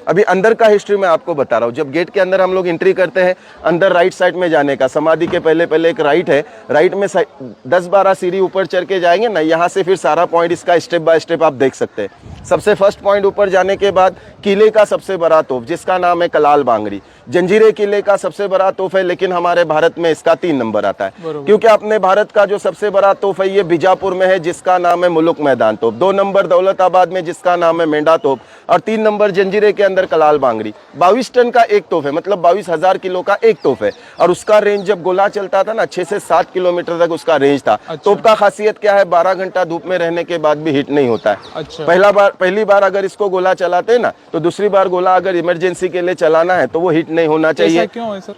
अभी अंदर का हिस्ट्री मैं आपको बता रहा हूँ। जब गेट के अंदर हम लोग एंट्री करते हैं, अंदर राइट साइड में जाने का, समाधि के पहले पहले एक राइट है, राइट में 10-12 सीढ़ी ऊपर चढ़ के जाएंगे ना, यहाँ से फिर सारा पॉइंट इसका स्टेप बाय स्टेप आप देख सकते हैं। सबसे फर्स्ट पॉइंट ऊपर जाने के बाद किले का सबसे बड़ा तोप जिसका नाम है कलाल बांगड़ी, जंजीरे किले का सबसे बड़ा तोप है, लेकिन हमारे भारत में इसका 3 नंबर आता है, क्योंकि अपने भारत का जो सबसे बड़ा तोप है ये बीजापुर में है जिसका नाम है मुलुक मैदान तोप, 2 नंबर दौलताबाद में जिसका नाम है मेंढा तोप, और 3 नंबर जंजीरे के अंदर कलाल बांगड़ी। 22 टन का एक तोप है, मतलब 22,000 किलो का एक तोप है, और उसका रेंज जब गोला चलता था ना 6 से 7 किलोमीटर तक उसका रेंज था। अच्छा। तोप का खासियत क्या है, 12 घंटा धूप में रहने के बाद भी हिट नहीं होता है। अच्छा। पहली बार अगर इसको गोला चलाते हैं ना, तो दूसरी बार गोला अगर इमरजेंसी के लिए चलाना है तो वो हिट नहीं होना चाहिए। क्यों है सर?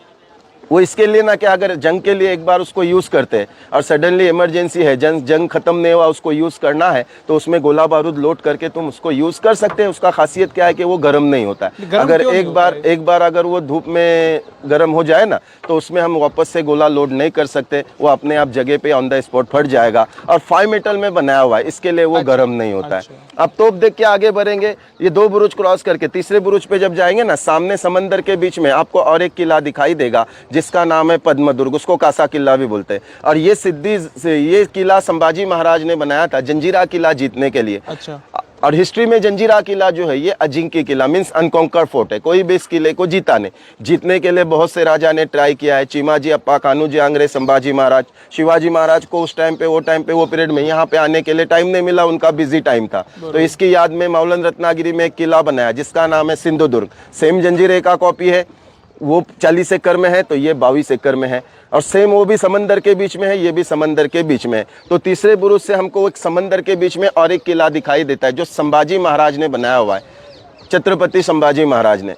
वो इसके लिए ना, क्या अगर जंग के लिए एक बार उसको यूज करते हैं और सडनली इमरजेंसी है, जंग खत्म नहीं हुआ, उसको यूज करना है, तो उसमें गोला बारूद लोड करके तुम उसको यूज कर सकते हैं। उसका खासियत क्या है कि वो गर्म नहीं होता है। अगर एक बार अगर वो धूप में गर्म हो जाए ना, तो उसमें हम वापस से गोला लोड नहीं कर सकते, वो अपने आप जगह पे ऑन द स्पॉट फट जाएगा। और 5 मेटल में बनाया हुआ है, इसके लिए वो गर्म नहीं होता है। अब तोप देख के आगे बढ़ेंगे, ये 2 बुरुज क्रॉस करके तीसरे बुरुज पे जब जाएंगे ना, सामने समंदर के बीच में आपको और एक किला दिखाई देगा जिसका नाम है पद्म दुर्ग, उसको कासा किला भी बोलते हैं। और ये किला संभाजी महाराज ने बनाया था जंजीरा किला जीतने के लिए। अच्छा। और हिस्ट्री में जंजीरा किला जो है ये अजिंक्य किला मींस अनकॉन्कर्ड फोर्ट है, कोई भी इस किले को जीता नहीं। जीतने के लिए बहुत से राजा ने ट्राई किया है, चिमाजी, अप्पा, कान्होजी आंग्रे, संभाजी महाराज। शिवाजी महाराज को उस टाइम पे वो पीरियड में यहाँ पे आने के लिए टाइम नहीं मिला, उनका बिजी टाइम था। तो इसकी याद में मौलन रत्नागिरी में एक किला बनाया जिसका नाम है सिंधुदुर्ग। सेम जंजीरे का कॉपी है, वो 40 एकड़ में है, तो ये 22 एकड़ में है। और सेम वो भी समंदर के बीच में है, ये भी समंदर के बीच में है। तो तीसरे बुरुज से हमको एक समंदर के बीच में और एक किला दिखाई देता है जो संभाजी महाराज ने बनाया हुआ है, छत्रपति संभाजी महाराज ने।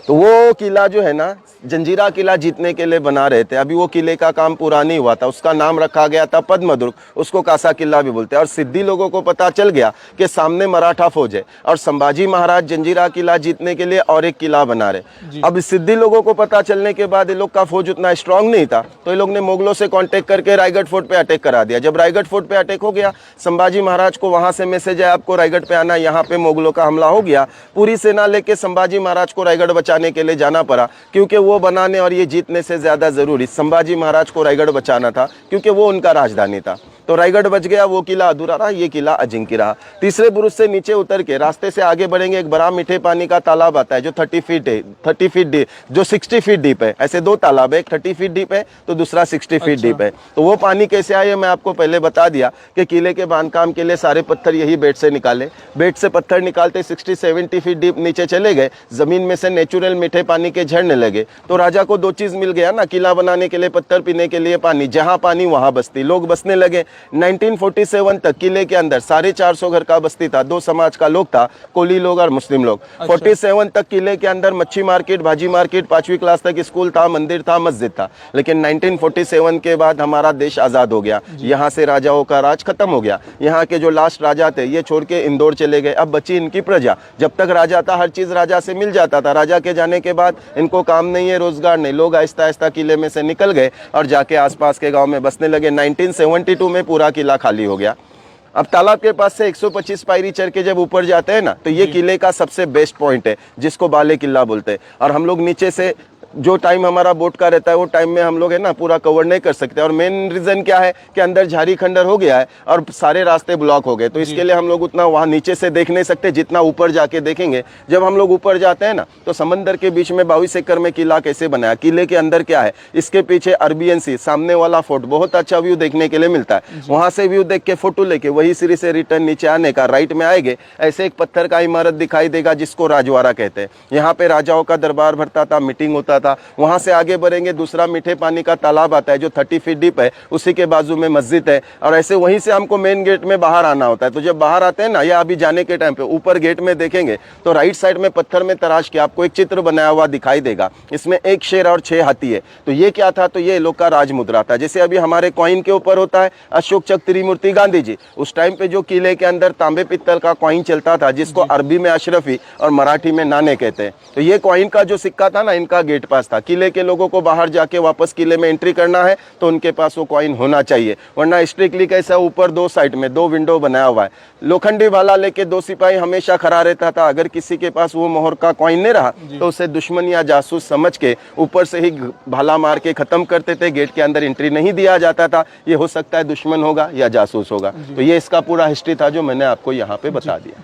तो वो किला जो है ना, जंजीरा किला जीतने के लिए बना रहे थे। अभी वो किले का काम पूरा नहीं हुआ था, उसका नाम रखा गया था पद्म दुर्ग, उसको कासा किला भी बोलते हैं। और सिद्धि लोगों को पता चल गया कि सामने मराठा फौज है और संभाजी महाराज जंजीरा किला जीतने के लिए और एक किला बना रहे। अब सिद्धि लोगों को पता चलने के बाद ये लोग का फौज उतना स्ट्रांग नहीं था, तो ये लोग ने मुगलों से कॉन्टेक्ट करके रायगढ़ फोर्ट पे अटैक करा दिया। जब रायगढ़ फोर्ट पे अटैक हो गया, संभाजी महाराज को वहां से मैसेज आया आपको रायगढ़ पे आना, यहाँ पे मुगलों का हमला हो गया। पूरी सेना लेके संभाजी महाराज को रायगढ़ बचाने के लिए जाना पड़ा, क्योंकि वो बनाने और ये जीतने से ज्यादा जरूरी संभाजी महाराज को रायगढ़ बचाना था, क्योंकि वो उनका राजधानी था। तो रायगढ़ बच गया, वो किला अधूरा रहा, ये किला अजिंक्य रहा। तीसरे बुरुज से नीचे उतर के रास्ते से आगे बढ़ेंगे, एक बड़ा मीठे पानी का तालाब आता है जो 30 फीट है, 30 फीट डीप, जो 60 फीट डीप है। ऐसे 2 तालाब है, एक 30 फीट डीप है तो दूसरा 60 फीट डीप है। तो वो पानी कैसे आए मैं आपको पहले बता दिया कि किले के बांधकाम के लिए सारे पत्थर यही बेट से निकाले। बेट से पत्थर निकालते 60-70 फीट डीप नीचे चले गए, जमीन में से नेचुरल मीठे पानी के झरने लगे। तो राजा को 2 चीज मिल गया ना, किला बनाने के लिए पत्थर, पीने के लिए पानी। जहां पानी वहां बस्ती, लोग बसने लगे। 1947 तक किले के अंदर 450 घर का बस्ती था, 2 समाज का लोग था, कोली लोग और मुस्लिम लोग। 47 तक किले के अंदर मच्छी मार्केट, भाजी मार्केट, 5वीं क्लास तक स्कूल था, मंदिर था, मस्जिद था। लेकिन 1947 के बाद हमारा देश आजाद हो गया, यहाँ से राजाओं का राज खत्म हो गया। यहाँ के जो लास्ट राजा थे ये छोड़ के इंदौर चले गए, अब बची इनकी प्रजा। जब तक राजा था हर चीज राजा से मिल जाता था, राजा के जाने के बाद इनको काम नहीं है, रोजगार नहीं, लोग आहिस्ता आहिस्ता किले में से निकल गए और जाके आसपास के गांव में बसने लगे। 1972 में पूरा किला खाली हो गया। अब तालाब के पास से 125 पायरी चढ़ के जब ऊपर जाते हैं ना, तो ये किले का सबसे बेस्ट पॉइंट है जिसको बाले किला बोलते हैं। और हम लोग नीचे से जो टाइम हमारा बोट का रहता है वो टाइम में हम लोग है ना पूरा कवर नहीं कर सकते। और मेन रीजन क्या है कि अंदर झाड़ी खंडर हो गया है और सारे रास्ते ब्लॉक हो गए, तो इसके लिए हम लोग उतना वहाँ नीचे से देख नहीं सकते जितना ऊपर जाके देखेंगे। जब हम लोग ऊपर जाते हैं ना, तो समंदर के बीच में 22 एकड़ में किला कैसे बनाया, किले के अंदर क्या है, इसके पीछे अरबियन सी, सामने वाला फोर्ट, बहुत अच्छा व्यू देखने के लिए मिलता है। वहां से व्यू देख के फोटो लेके वही सीढ़ी से रिटर्न नीचे आने का, राइट में आएंगे ऐसे एक पत्थर का इमारत दिखाई देगा जिसको राजवाड़ा कहते हैं। यहाँ पे राजाओं का दरबार भरता था, मीटिंग होता था। वहां से आगे बढ़ेंगे, दूसरा मीठे पानी का तालाब आता है जो 30 फीट डीप है, उसी के बाजू में मस्जिद है। और ऐसे वहीं से हमको मेन गेट में बाहर आना होता है। तो जब बाहर आते हैं ना, या अभी जाने के टाइम पे ऊपर गेट में देखेंगे तो राइट साइड में पत्थर में तराश के आपको एक चित्र बनाया हुआ दिखाई देगा। इसमें 1 शेर और 6 हाथी है। तो ये क्या था, तो ये लोग का राज मुद्रा था। जैसे अभी हमारे कॉइन के ऊपर होता है अशोक चक्र त्रिमूर्ति गांधी जी, उस टाइम पे जो किले के अंदर तांबे पित्तल का कॉइन चलता था जिसको अरबी में अशरफी और मराठी में नाने कहते हैं। तो ये कॉइन का जो सिक्का था ना, इनका गेट पास था। किले के लोगों को बाहर जाके वापस किले में एंट्री करना है तो उनके पास वो कॉइन होना चाहिए, वरना स्ट्रिक्टली कैसा ऊपर 2 साइड में 2 विंडो बनाया हुआ है। लोखंडी भाला लेके 2 सिपाही हमेशा खड़ा रहता था। अगर किसी के पास वो मोहर का कॉइन नहीं रहा तो उसे दुश्मन या जासूस समझ के ऊपर से ही भाला मार के खत्म करते थे। गेट के अंदर एंट्री नहीं दिया जाता था। ये हो सकता है दुश्मन होगा या जासूस होगा। तो ये इसका पूरा हिस्ट्री था जो मैंने आपको यहाँ पे बता दिया।